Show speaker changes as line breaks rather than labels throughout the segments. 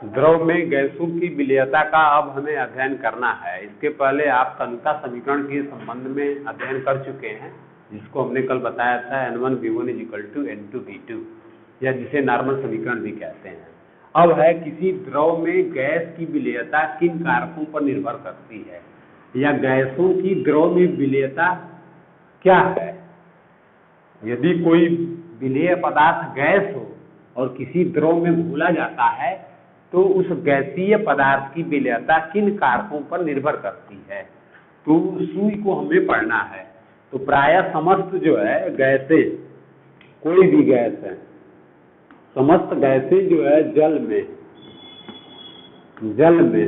द्रव में गैसों की विलेयता का अब हमें अध्ययन करना है। इसके पहले आप तन्यता समीकरण के संबंध में अध्ययन कर चुके हैं, जिसको हमने कल बताया था N1V1 = N2V2, या जिसे नॉर्मल समीकरण भी कहते हैं। अब है किसी द्रव में गैस की विलेयता किन कारकों पर निर्भर करती है, या गैसों की द्रव में विलेयता क्या है। यदि कोई विलेय पदार्थ गैस हो और किसी द्रव में घोला जाता है तो उस गैसीय पदार्थ की विलेयता किन कारकों पर निर्भर करती है, तो उसी को हमें पढ़ना है। तो प्रायः समस्त जो है गैसें, कोई भी गैस है, समस्त गैसें जो है जल में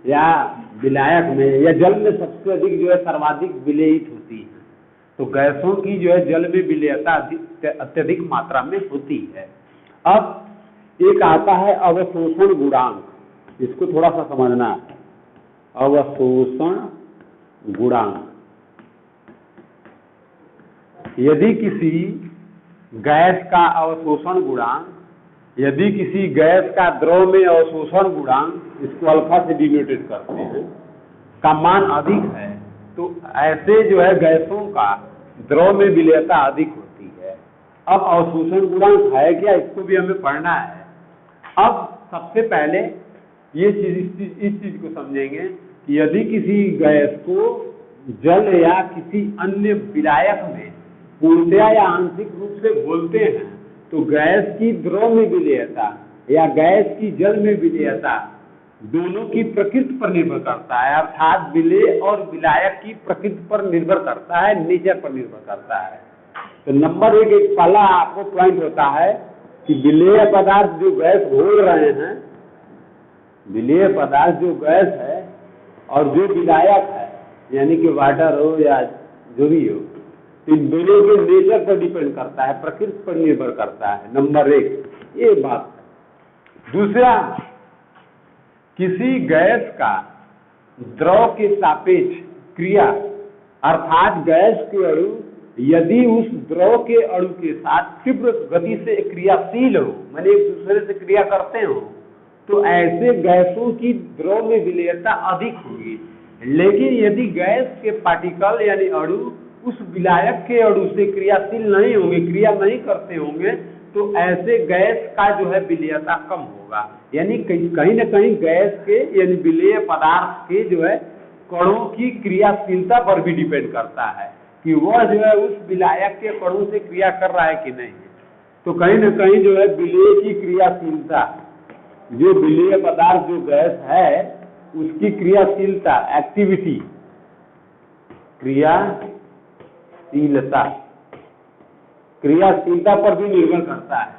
या विलायक में, या जल में सबसे अधिक जो है सर्वाधिक विलेयित होती है। तो गैसों की जो है जल में विलेयता अत्यधिक मात्रा में होती है। अब एक आता है अवशोषण गुणांक, इसको थोड़ा सा समझना है। अवशोषण गुणांक, यदि किसी गैस का अवशोषण गुणांक, यदि किसी गैस का द्रव में अवशोषण गुणांक, इसको अल्फा से डिनोटेड करते हैं, का मान अधिक है, तो ऐसे जो है गैसों का द्रव में विलेयता अधिक होती है। अब अवशोषण गुणांक है क्या, इसको भी हमें पढ़ना है। अब सबसे पहले ये इस चीज को समझेंगे कि यदि किसी गैस को जल या किसी अन्य विलायक में पूर्णतया या आंशिक रूप से घोलते हैं तो गैस की द्रव में विलेयता या गैस की जल में विलेयता दोनों की प्रकृति पर निर्भर करता है, अर्थात विलेय और विलायक की प्रकृति पर निर्भर करता है, नेचर पर निर्भर करता है। तो नंबर एक पहला आपको पॉइंट होता है कि विलेय पदार्थ जो गैस घोल रहे हैं, विलेय पदार्थ जो गैस है और जो विलायक है, यानी कि वाटर हो या जो भी हो, इन दोनों के नेचर पर डिपेंड करता है, प्रकृति पर निर्भर करता है। नंबर एक ये बात। दूसरा, किसी गैस का द्रव के सापेक्ष क्रिया, अर्थात गैस के अणु यदि उस द्रव के अणु के साथ तीव्र गति से क्रियाशील हो, माने एक दूसरे से क्रिया करते हो, तो ऐसे गैसों की द्रव में विलेयता अधिक होगी। लेकिन यदि गैस के पार्टिकल यानी अणु उस विलायक के अणु से क्रियाशील नहीं होंगे, क्रिया नहीं करते होंगे, तो ऐसे गैस का जो है विलेयता कम होगा। यानी कहीं न कहीं गैस के यानी विलेय पदार्थ के जो है कणों की क्रियाशीलता पर भी डिपेंड करता है कि वह जो है उस विलायक के कणों से क्रिया कर रहा है कि नहीं। तो कहीं न कहीं जो है विलेय की क्रियाशीलता, जो विलेय पदार्थ जो गैस है उसकी क्रियाशीलता, एक्टिविटी, क्रियाशीलता पर भी निर्भर करता है।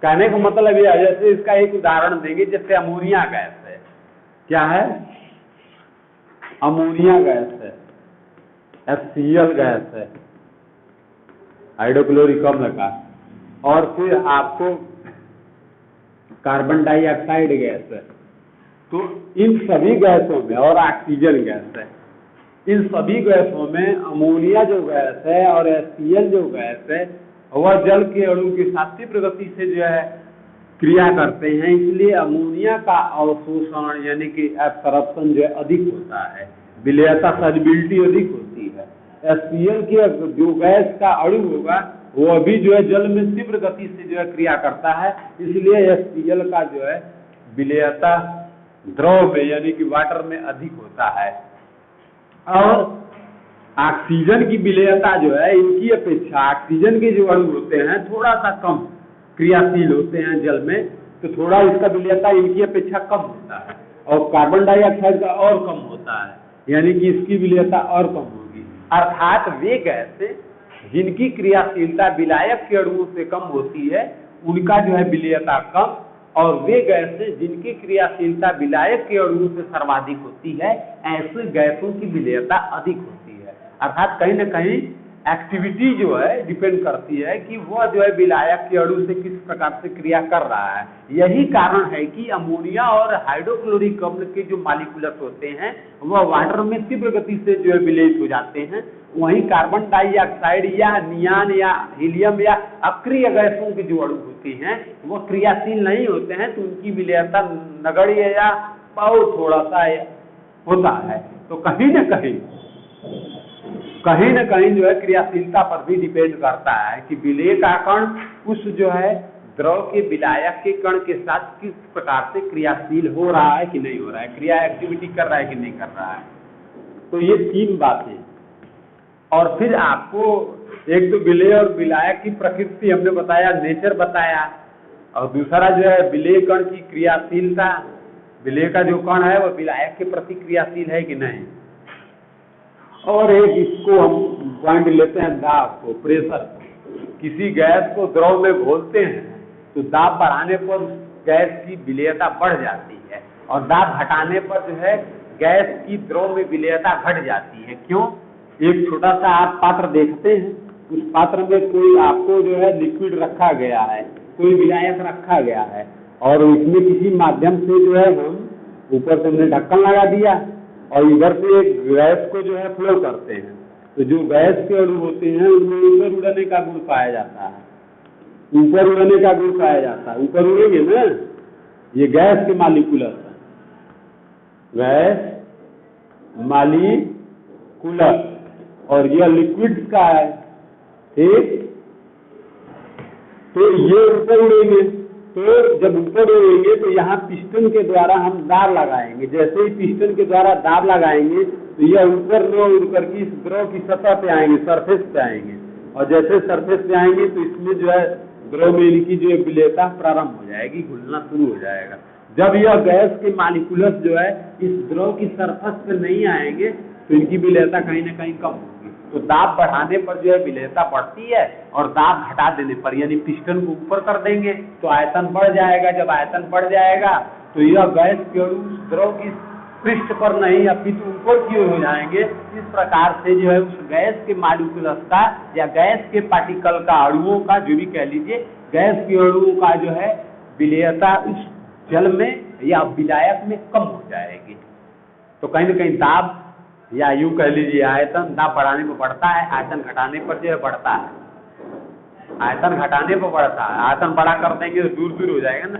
कहने का मतलब यह है, जैसे इसका एक उदाहरण देंगे, जैसे अमोनिया गैस है। क्या है? अमोनिया गैस है, HCl गैस है, हाइड्रोक्लोरिक अम्ल का, और फिर आपको कार्बन डाइऑक्साइड गैस है। तो इन सभी गैसों में, और ऑक्सीजन गैस है, इन सभी गैसों में अमोनिया जो गैस है और HCl जो गैस है वह जल के अणु के साथ तीव्र गति से जो है क्रिया करते हैं। इसलिए अमोनिया का अवशोषण यानी कि एब्सॉर्प्शन जो है अधिक होता है, विलेयता सॉल्युबिलिटी अधिक होती है। HCl की जो गैस का अणु होगा वो अभी जो है जल में तीव्र गति से जो है क्रिया करता है, इसलिए HCl का जो है विलेयता द्रव में यानी कि वाटर में अधिक होता है। और ऑक्सीजन की विलेयता जो है इनकी अपेक्षा ऑक्सीजन के जो अणु होते हैं थोड़ा सा कम क्रियाशील होते हैं जल में, तो थोड़ा इसका विलेयता इनकी अपेक्षा कम होता है। और कार्बन डाइऑक्साइड का और कम होता है, यानी कि इसकी विलेयता और कम होगी। अर्थात वे गैसें जिनकी क्रियाशीलता विलायक के अणुओं से कम होती है उनका जो है विलेयता कम, और वे गैसें जिनकी क्रियाशीलता विलायक के अणुओं से सर्वाधिक होती है ऐसे गैसों की विलेयता अधिक होती है। अर्थात कहीं न कहीं एक्टिविटी जो है डिपेंड करती है कि वह जो है विलायक के अणु से किस प्रकार से क्रिया कर रहा है। यही कारण है कि अमोनिया और हाइड्रोक्लोरिक अम्ल के जो मॉलिक्यूल्स होते हैं वह वाटर में तीव्र गति से जो है विलयित हो जाते हैं। वहीं कार्बन डाइऑक्साइड या नियान या हीलियम या अक्रिय गैसों के जो अणु होते हैं वह क्रियाशील नहीं होते हैं, तो उनकी विलयता नगण्य या बहुत थोड़ा सा होता है। तो कहीं न कहीं जो है क्रियाशीलता पर भी डिपेंड करता है कि विलय का कण उस जो है द्रव के विलायक के कण के साथ किस प्रकार से क्रियाशील हो रहा है कि नहीं हो रहा है, क्रिया एक्टिविटी कर रहा है कि नहीं कर रहा है। तो ये 3 बातें। और फिर आपको एक तो विलय और विलायक की प्रकृति हमने बताया, नेचर बताया, और दूसरा जो है विलय कण की क्रियाशीलता, विलय का जो कण है वह विलायक के प्रति क्रियाशील है कि नहीं। और एक इसको हम पॉइंट लेते हैं दाब को, प्रेशर। किसी गैस को द्रव में घोलते हैं तो दाब बढ़ाने पर गैस की विलयता बढ़ जाती है और दाब घटाने पर जो है गैस की द्रव में विलयता घट जाती है। क्यों? एक छोटा सा आप पात्र देखते हैं, उस पात्र में कोई आपको जो है लिक्विड रखा गया है, कोई विलायक रखा गया है, और उसमें किसी माध्यम से जो है हम ऊपर से हमने ढक्कन लगा दिया और इधर से एक गैस को जो है फ्लो करते हैं। तो जो गैस के अणु होते हैं उनमें ऊपर उड़ने का गुण पाया जाता है, ऊपर उड़ने का गुण पाया जाता है। ऊपर उड़ेंगे ना, ये गैस के मॉलिक्यूल्स है, गैस मॉलिक्यूल्स, और यह लिक्विड का है, ठीक। तो ये ऊपर उड़ेंगे, तो जब ऊपर उड़ेंगे तो यहाँ पिस्टन के द्वारा हम दाब लगाएंगे। जैसे ही पिस्टन के द्वारा दाब लगाएंगे तो यह ऊपर न उड़ करके इस द्रव की सतह पे आएंगे, सरफेस पे आएंगे, और जैसे सरफेस पे आएंगे तो इसमें जो है द्रव में इनकी जो विलयता प्रारंभ हो जाएगी, घुलना शुरू हो जाएगा। जब यह गैस के मॉलिक्यूल्स जो है इस द्रव की सरफेस पे नहीं आएंगे तो इनकी विलयता कहीं ना कहीं कम होगी। तो दाब बढ़ाने पर जो है विलयता बढ़ती है, और दाब घटा देने पर यानी पिस्टन को ऊपर कर देंगे तो आयतन बढ़ जाएगा। जब आयतन बढ़ जाएगा तो यह गैस के अणु द्रव की पृष्ठ पर नहीं अपितु ऊपर की ओर हो जाएंगे। इस प्रकार से जो है उस गैस के मॉलिक्यूल्स का या गैस के पार्टिकल का, अणुओं का, जो भी कह लीजिए, गैस के अणुओं का जो है विलयता इस जल में या विलायक में कम हो जाएगी। तो कहीं ना कहीं दाब या यूं कह लीजिए आयतन, दाब बढ़ाने पर बढ़ता है, आयतन घटाने पर जो है बढ़ता है। आयतन घटाने पर बढ़ता है, आयतन बड़ा कर देंगे तो दूर दूर हो जाएगा ना।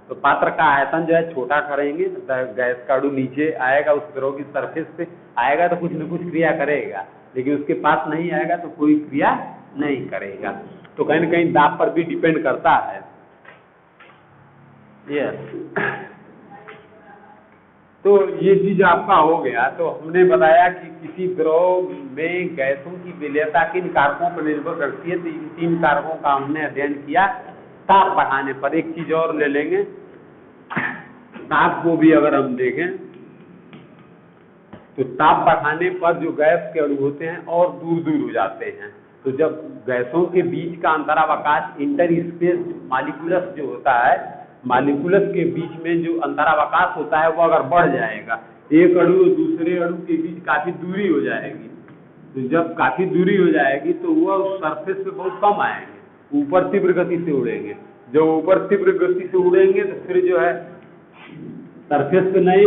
तो पात्र का आयतन जो है छोटा करेंगे तो गैस का अणु नीचे आएगा, उस द्रव की सरफेस पे आएगा तो कुछ न कुछ क्रिया करेगा, लेकिन उसके पास नहीं आएगा तो कोई क्रिया नहीं करेगा। तो कहीं न कहीं दाब पर भी डिपेंड करता है। यस, तो ये चीज आपका हो गया। तो हमने बताया कि किसी द्रव में गैसों की विलयता किन कारकों पर निर्भर करती है। तो इन 3 कारकों का हमने अध्ययन किया। ताप बढ़ाने पर एक चीज और ले लेंगे, ताप को भी अगर हम देखें तो ताप बढ़ाने पर जो गैस के अणु होते हैं और दूर दूर हो जाते हैं। तो जब गैसों के बीच का अंतरावकाश, इंटरस्पेस मॉलिक्यूल्स जो होता है, मॉलिक्यूल्स के बीच में जो अंतरावकाश होता है वो अगर बढ़ जाएगा, एक अणु दूसरे अणु के बीच काफी दूरी हो जाएगी। तो जब काफी दूरी हो जाएगी तो वह उस सरफेस पे बहुत कम आएंगे, ऊपर तीव्र गति से उड़ेंगे। जब ऊपर तीव्र गति से उड़ेंगे तो फिर जो है सरफेस पे नहीं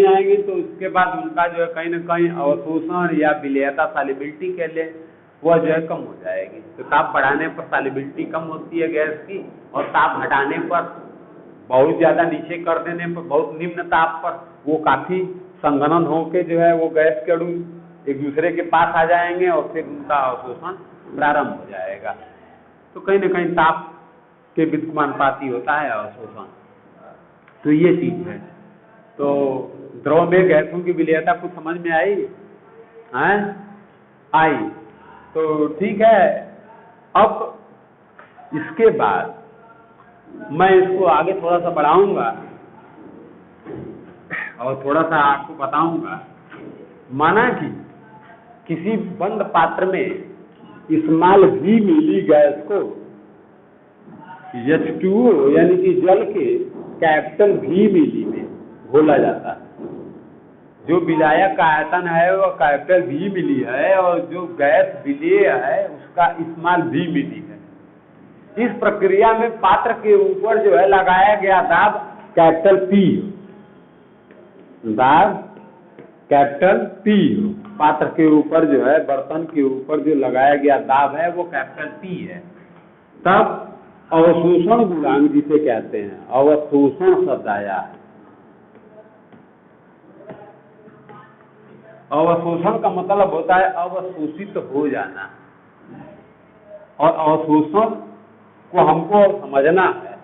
आएंगे तो उसके बाद उनका जो है कहीं ना कहीं अवशोषण या विलयता, सॉल्युबिलिटी कह ले, वह जो है कम हो जाएगी। तो ताप बढ़ाने पर सॉल्युबिलिटी कम होती है गैस की, और ताप घटाने पर, बहुत ज्यादा नीचे कर देने पर, बहुत निम्न ताप पर वो काफी संघनन होके जो है वो गैस के अणु एक दूसरे के पास आ जाएंगे और फिर उनका अवशोषण प्रारंभ हो जाएगा। तो कहीं ना कहीं ताप के विद्युमानुपाती होता है अवशोषण। तो ये चीज है। तो द्रव में गैसों की विलयता कुछ समझ में आई है? आई। तो ठीक है। अब इसके बाद मैं इसको आगे थोड़ा सा बढ़ाऊंगा और थोड़ा सा आपको बताऊंगा। माना कि किसी बंद पात्र में स्मॉल v मिली गैस को H2O यानी कि जल के कैपिटल V मिली में घोला जाता है। जो विलायक का आयतन है वो कैपिटल V मिली है और जो गैस विलेय है उसका स्मॉल v मिली है। इस प्रक्रिया में पात्र के ऊपर जो है लगाया गया दाब कैपिटल P, दाब कैपिटल P, पात्र के ऊपर जो है बर्तन के ऊपर जो लगाया गया दाब है वो कैपिटल P है। तब अवशोषण गुणांक जिसे कहते हैं, अवशोषण शब्द आया है। अवशोषण का मतलब होता है अवशोषित हो जाना, और अवशोषण को हमको समझना है।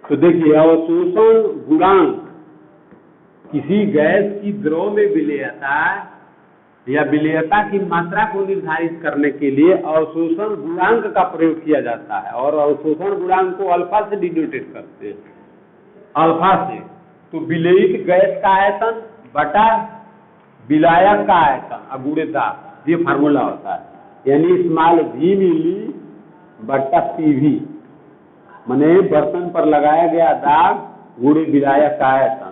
तो देखिए, अवशोषण गुणांक किसी गैस की द्रव में विलेयता या विलेयता की मात्रा को निर्धारित करने के लिए अवशोषण गुणांक का प्रयोग किया जाता है, और अवशोषण गुणांक को अल्फा से डिनोटेट करते हैं, अल्फा से। तो विलेयित गैस का आयतन बटा विलायक का आयतन अगुणित दाब, ये फार्मूला होता है, यानी स्मॉल v मिली बटा PV, माने बर्तन पर लगाया गया दाब गुणे विलायक का आयतन।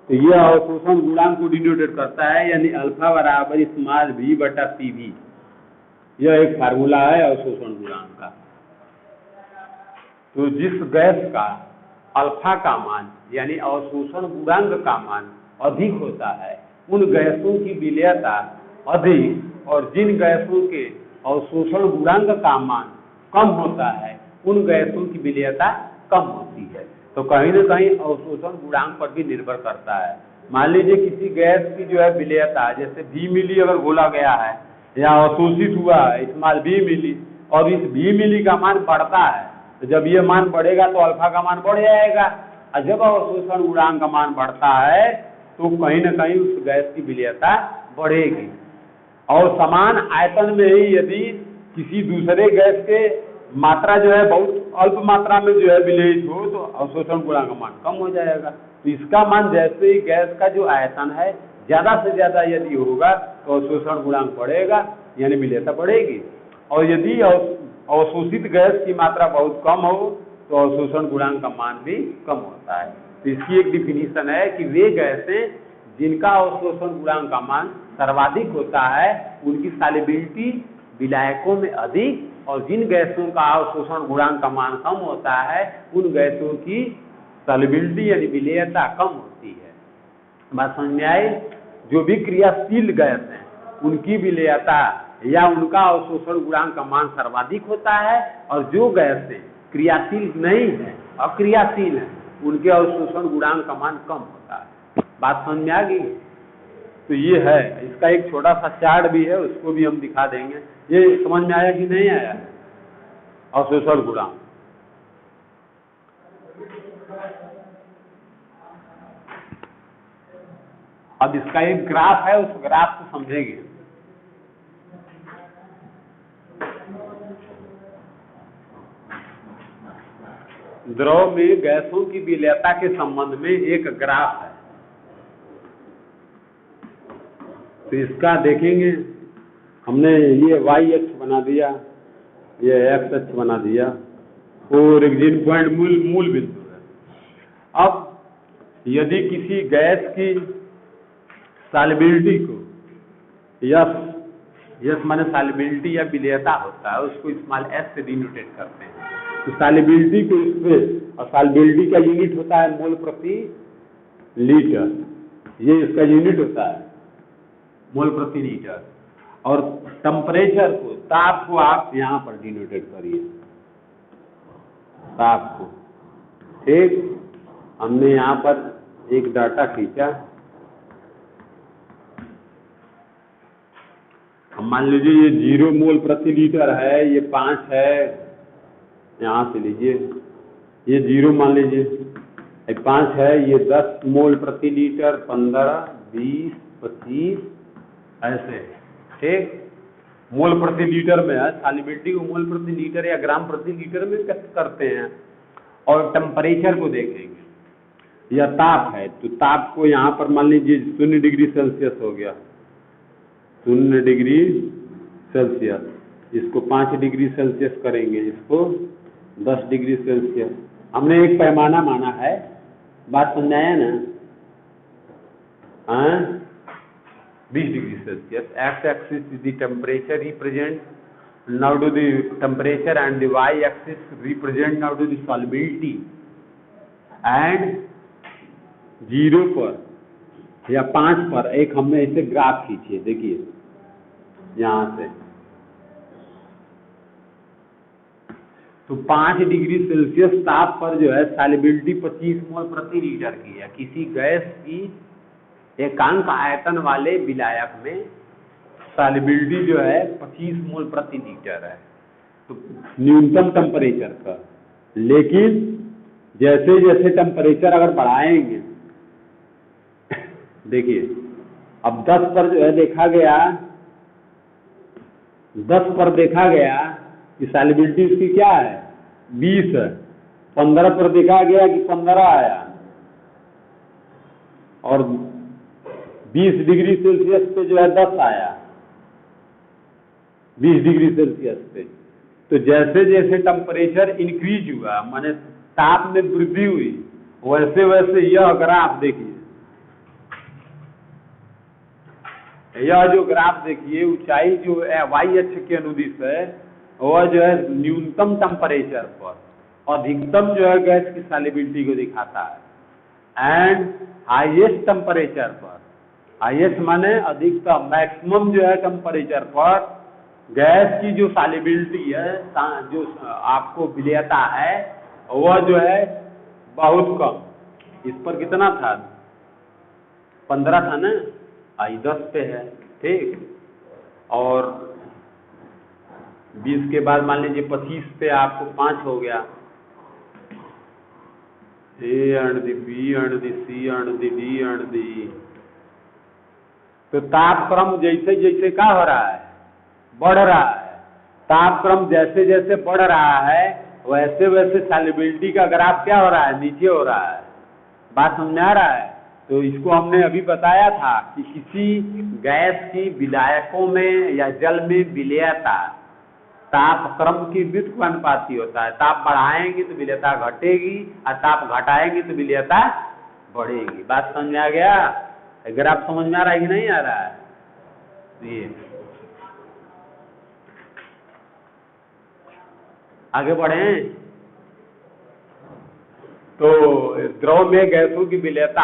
तो यह अवशोषण गुणांक को डिनोटेट करता है, यानी अल्फा बराबर स्मॉल v बटा PV। यह एक फार्मूला है अवशोषण गुणांक का। तो जिस गैस का अल्फा का मान यानी अवशोषण गुणांक का मान अधिक होता है उन गैसों की विलेयता अधिक, और जिन गैसों के अवशोषण गुणांक का मान कम होता है उन गैसों की विलेयता कम होती है। तो कहीं न कहीं अवशोषण गुणांक पर भी निर्भर करता है। मान लीजिए किसी गैस की जो है विलेयता जैसे V मिली अगर घोला गया है या अवशोषित हुआ है स्मॉल v मिली, और इस v मिली का मान बढ़ता है, तो जब ये मान बढ़ेगा तो अल्फा का मान बढ़ जाएगा, और जब अवशोषण गुणांक का मान बढ़ता है तो कहीं न कहीं उस गैस की विलेयता बढ़ेगी। और समान आयतन में ही यदि किसी दूसरे गैस के मात्रा जो है बहुत अल्प मात्रा में जो है विलेयित हो तो अवशोषण गुणांक का मान कम हो जाएगा। तो इसका मान जैसे ही गैस का जो आयतन है ज्यादा से ज्यादा यदि होगा तो अवशोषण गुणांक बढ़ेगा, यानी विलेयता बढ़ेगी। और यदि अवशोषित गैस की मात्रा बहुत कम हो तो अवशोषण गुणांक का मान भी कम होता है। तो इसकी एक डिफिनीशन है कि वे गैसें जिनका अवशोषण गुणांक का मान सर्वाधिक होता है उनकी सॉल्युबिलिटी विलायकों में अधिक, और जिन गैसों का अवशोषण गुणांक का मान कम होता है उन गैसों की सॉल्युबिलिटी यानी विलेयता कम होती है। बात समझ में आई? जो भी क्रियाशील गैस हैं उनकी विलेयता या उनका अवशोषण गुणांक का मान सर्वाधिक होता है, और जो गैसें क्रियाशील नहीं है अक्रियाशील है उनके अवशोषण गुणांक का मान कम होता है। बात समझ में आ गई? तो ये है, इसका एक छोटा सा चार्ट भी है, उसको भी हम दिखा देंगे। ये समझ में आया कि नहीं आया अवशोषण गुणांक? अब इसका एक ग्राफ है, उस ग्राफ को समझेंगे। द्रव में गैसों की विलेयता के संबंध में एक ग्राफ है, तो इसका देखेंगे। हमने ये y अक्ष बना दिया, ये x अक्ष बना दिया, और ओरिजिन पॉइंट मूल बिंदु है। अब यदि किसी गैस की सॉल्युबिलिटी को यस माने सॉल्युबिलिटी या विलेयता होता है, उसको स्मॉल s से डिनोटेट करते हैं। तो सॉल्युबिलिटी को इसमें, और सॉल्युबिलिटी का यूनिट होता है मोल प्रति लीटर, ये इसका यूनिट होता है मोल प्रति लीटर। और टेम्परेचर को, ताप को आप यहाँ पर डिनोटेट करिए, ताप को। ठीक, हमने यहाँ पर एक डाटा खींचा। हम मान लीजिए ये 0 मोल प्रति लीटर है, ये 5 है, यहाँ से लीजिए ये 0 मान लीजिए, ये 5 है, ये 10 मोल प्रति लीटर, 15, 20, 25 ऐसे। ठीक, मोल प्रति लीटर में है, सॉल्युबिलिटी को मोल प्रति लीटर या ग्राम प्रति लीटर में व्यक्त करते हैं। और टेम्परेचर को देखेंगे, या ताप है, तो ताप को यहाँ पर मान लीजिए 0 डिग्री सेल्सियस हो गया, 0 डिग्री सेल्सियस, इसको 5 डिग्री सेल्सियस करेंगे, इसको 10 डिग्री सेल्सियस। हमने एक पैमाना माना है बात समझ आया ना? हाँ, 20 degree Celsius. X axis is the temperature represent. Now do the temperature and the y-axis represent now do the solubility. And 0 पर या 5 पर एक हमने इसे ग्राफ खींचिए, देखिए यहाँ से. तो 5 डिग्री सेल्सियस ताप पर जो है सॉल्युबिलिटी 25 मोल प्रति लीटर की है. किसी गैस की एकांक आयतन वाले विलायक में सॉल्युबिलिटी जो है 25 मोल प्रति लीटर है. तो न्यूनतम टेम्परेचर का. लेकिन जैसे जैसे टेम्परेचर अगर बढ़ाएंगे, देखिए अब 10 पर जो है देखा गया, 10 पर देखा गया कि सॉल्युबिलिटी उसकी क्या है 20 है. 15 पर देखा गया कि 15 आया. और 20 डिग्री सेल्सियस पे जो है 10 आया 20 डिग्री सेल्सियस पे. तो जैसे जैसे टेम्परेचर इंक्रीज हुआ, माने ताप में वृद्धि हुई, वैसे वैसे यह ग्राफ देखिए, यह जो ग्राफ देखिए ऊंचाई जो वाई अक्ष के अनुदिश है वह जो है न्यूनतम टेम्परेचर पर अधिकतम जो है गैस की सॉल्युबिलिटी को दिखाता है. एंड हाईएस्ट टेम्परेचर पर, हाईएस्ट माने अधिकतम, मैक्सिमम जो है टेम्परेचर पर गैस की जो सॉल्युबिलिटी है, जो आपको विलेयता है, वह जो है बहुत कम. इस पर कितना था 15 था ना, आई 10 पे है. ठीक. और 20 के बाद मान लीजिए 25 पे आपको 5 हो गया. A and the B and the C and the D and the. तो तापक्रम जैसे जैसे क्या हो रहा है बढ़ रहा है. तापक्रम जैसे जैसे बढ़ रहा है वैसे वैसे सॉल्युबिलिटी का ग्राफ क्या हो रहा है नीचे हो रहा है. बात समझ में आ रहा है? तो इसको हमने अभी बताया था कि किसी गैस की विलायकों में या जल में विलेयता तापक्रम की व्युत्क्रमानुपाती होता है. ताप बढ़ाएंगे तो विलेयता घटेगी और ताप घटाएंगे तो विलेयता बढ़ेगी. बात समझ में आ गया? ग्राफ समझ में आ रहा है कि नहीं आ रहा है? ये आगे बढ़े. तो द्रव में गैसों की विलेयता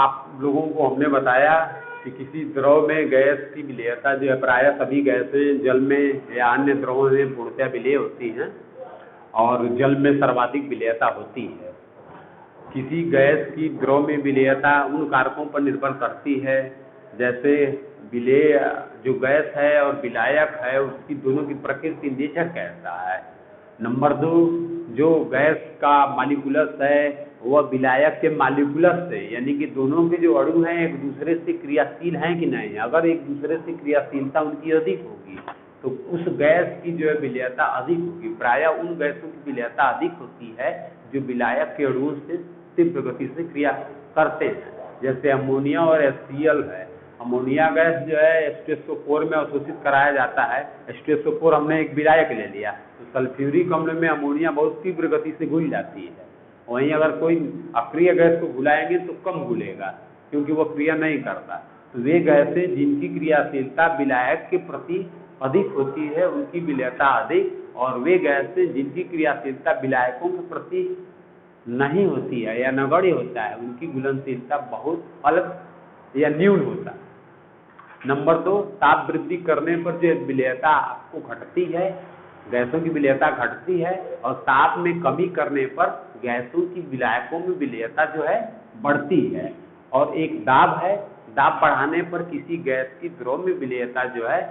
आप लोगों को हमने बताया कि किसी द्रव में गैस की विलेयता जो है प्रायः सभी गैसें जल में या अन्य द्रवों में पूर्णतः विलेय होती हैं और जल में सर्वाधिक विलेयता होती है. किसी गैस की द्रव में विलेयता उन कारकों पर निर्भर करती है जैसे विलेय जो गैस है और विलायक है उसकी दोनों की प्रकृति नेचर कैसा है. नंबर 2, जो गैस का मॉलिक्यूलस है वह विलायक के मॉलिक्यूलस से, यानी कि दोनों के जो अणु हैं एक दूसरे से क्रियाशील हैं कि नहीं. अगर एक दूसरे से क्रियाशीलता उनकी अधिक होगी तो उस गैस की जो है विलेयता अधिक होगी. प्रायः उन गैसों की विलेयता अधिक होती है जो विलायक के अणुओं से तीव्र गति से क्रिया करते हैं. जैसे अमोनिया और HCl है. अमोनिया गैस जो है H2SO4 में अवशोषित कराया जाता है. H2SO4 हमने एक विलायक ले लिया तो सल्फ्यूरिक अम्ल में अमोनिया बहुत तीव्र गति से घुल जाती है. वहीं अगर कोई अक्रिय गैस को घुलाएंगे तो कम घुलेगा क्योंकि वो क्रिया नहीं करता. तो वे गैसें जिनकी क्रियाशीलता विलायक के प्रति अधिक होती है उनकी विलेयता अधिक, और वे गैसें जिनकी क्रियाशीलता विलायकों के प्रति नहीं होती है या नगण्य होता है उनकी घुलनशीलता बहुत अल्प या न्यून होता है. नंबर 2, ताप वृद्धि करने पर जो विलेयता आपको घटती है, गैसों की विलेयता घटती है, और ताप में कमी करने पर गैसों की विलायकों में विलेयता जो है बढ़ती है. और एक दाब है, दाब बढ़ाने पर किसी गैस की द्रव में विलेयता जो है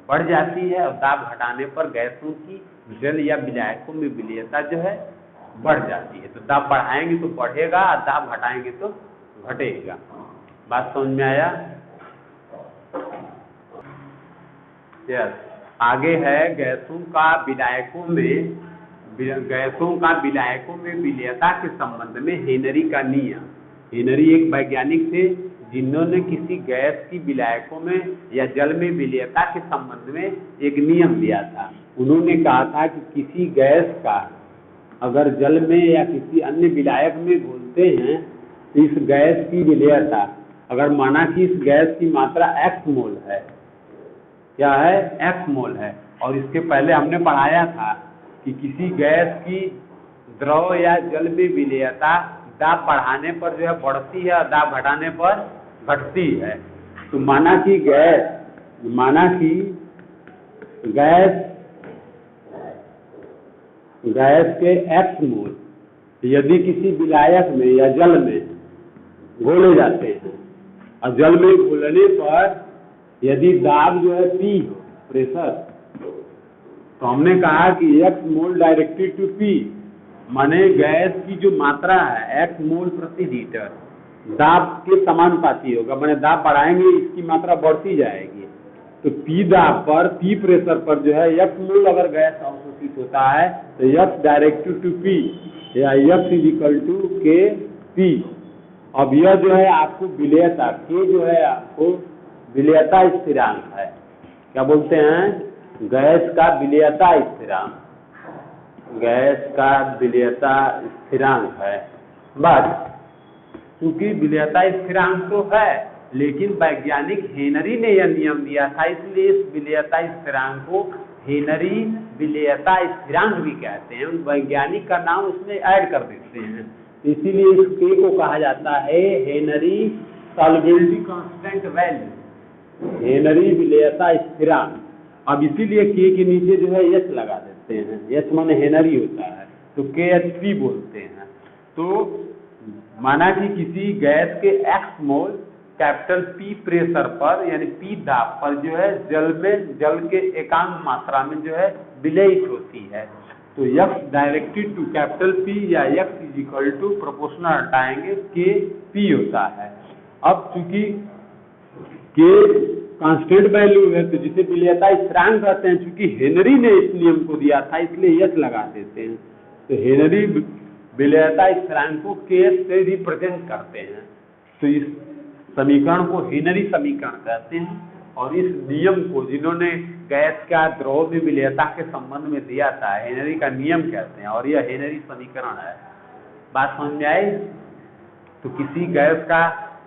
बढ़ जाती है और दाब घटाने पर गैसों की जल या विलायकों में विलेयता जो है बढ़ जाती है. तो दाब बढ़ाएंगे तो बढ़ेगा और दाब घटाएंगे तो घटेगा. बात समझ में आया? यस. आगे है गैसों का विलायकों में विलेयता के संबंध में हेनरी का नियम. हेनरी एक वैज्ञानिक थे जिन्होंने किसी गैस की विलायकों में या जल में विलेयता के संबंध में एक नियम दिया था. उन्होंने कहा था कि किसी गैस का अगर जल में या किसी अन्य विलायक में घोलते हैं इस गैस की विलेयता, अगर माना कि इस गैस की मात्रा x मोल है, क्या है, x मोल है, और इसके पहले हमने पढ़ाया था कि किसी गैस की द्रव या जल में विलेयता दाब बढ़ाने पर जो है बढ़ती है और दाब घटाने पर घटती है। तो माना कि गैस के x मोल यदि किसी विलायक में या जल में घोले जाते हैं, और जल में घोलने पर यदि दाब जो है P हो, प्रेशर, तो हमने कहा कि x mole directed to P, माने गैस की जो मात्रा है x मोल प्रति लीटर दाब के समानुपाती होगा, माने दाब बढ़ाएंगे इसकी मात्रा बढ़ती जाएगी। तो P दाब पर, P प्रेशर पर जो है x मोल अगर गैस अवशोषित होता है तो x डायरेक्टेड टू P या x इक्वल टू Kp। अब यह जो है आपको विलेयता, K जो है आपको विलेयता स्थिरांक है, क्या बोलते हैं, गैस का विलेयता स्थिरांक, गैस का विलेयता स्थिरांक है। बस क्योंकि विलेयता स्थिरांक तो है, लेकिन वैज्ञानिक हेनरी ने यह नियम दिया था, इसलिए इस विलेयता स्थिरांक को हेनरी विलेयता स्थिरांक भी कहते हैं। उन वैज्ञानिक का नाम उसमें ऐड कर देते हैं, इसीलिए इस K को कहा जाता है Henry solubility constant value, Henry विलेयता स्थिरांक। अब इसीलिए K के नीचे जो है H लगा देते हैं, H माने हेनरी होता है, तो KHP बोलते हैं। तो माना कि किसी गैस के x मोल कैपिटल P प्रेशर पर यानी P दाब पर जो है जल के एकांक मात्रा में जो है विलेयित होती है, तो x directed to capital P या x is equal to proportional हटाएंगे Kp होता है। अब चूंकि K कांस्टेंट वैल्यू है तो जिसे विलेयता स्थिरांक कहते हैं, चूंकि हेनरी ने इस नियम को दिया था इसलिए H लगा देते हैं। तो हेनरी विलेयता स्थिरांक को Kh से रिप्रेजेंट करते हैं, तो इस समीकरण को हेनरी समीकरण कहते हैं। और इस नियम को जिन्होंने गैस का द्रव में विलेयता के संबंध में दिया था हेनरी का नियम कहते हैं, और यह हेनरी समीकरण है। बात समझ में आई? तो किसी गैस का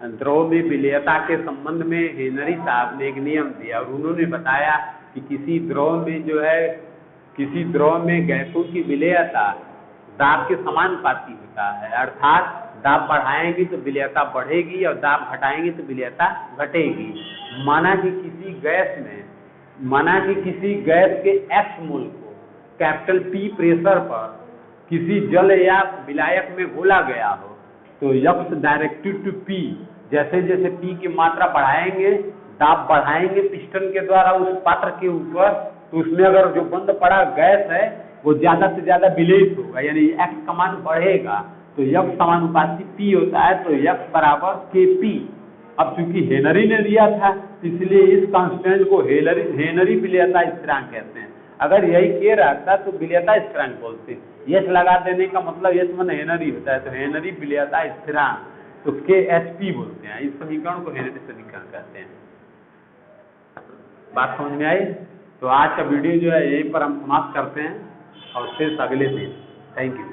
द्रव में विलेयता के संबंध में हेनरी साहब ने एक नियम दिया, और उन्होंने बताया कि किसी द्रव में गैसों की विलेयता दाब के समानुपाती होता है, अर्थात दाब बढ़ाएंगे तो विलेयता बढ़ेगी और दाब घटाएंगे तो विलेयता घटेगी। माना कि किसी गैस के x मोल को कैपिटल P प्रेशर पर किसी जल या विलायक में घोला गया हो, तो x डायरेक्टेड टू P, जैसे जैसे P की मात्रा बढ़ाएंगे दाब बढ़ाएंगे पिस्टन के द्वारा उस पात्र के ऊपर, तो उसमें अगर जो बंद पड़ा गैस है वो ज्यादा से ज्यादा विलेयित होगा, यानी x का मान बढ़ेगा, तो x समानुपाती P होता है, तो x बराबर Kp। अब चूंकि हेनरी ने दिया था इसलिए इस कांस्टेंट को हेनरी विलेयता स्थिरांक कहते हैं। अगर यही K रहता तो विलेयता स्थिरांक बोलते हैं। H लगा देने का मतलब H माने हेनरी होता है, तो हेनरी विलेयता स्थिरांक, तो KHP बोलते हैं। इस समीकरण को हेनरी समीकरण कहते हैं। बात समझ में आई? तो आज का वीडियो जो है यहीं पर हम समाप्त करते हैं और फिर अगले दिन। Thank you.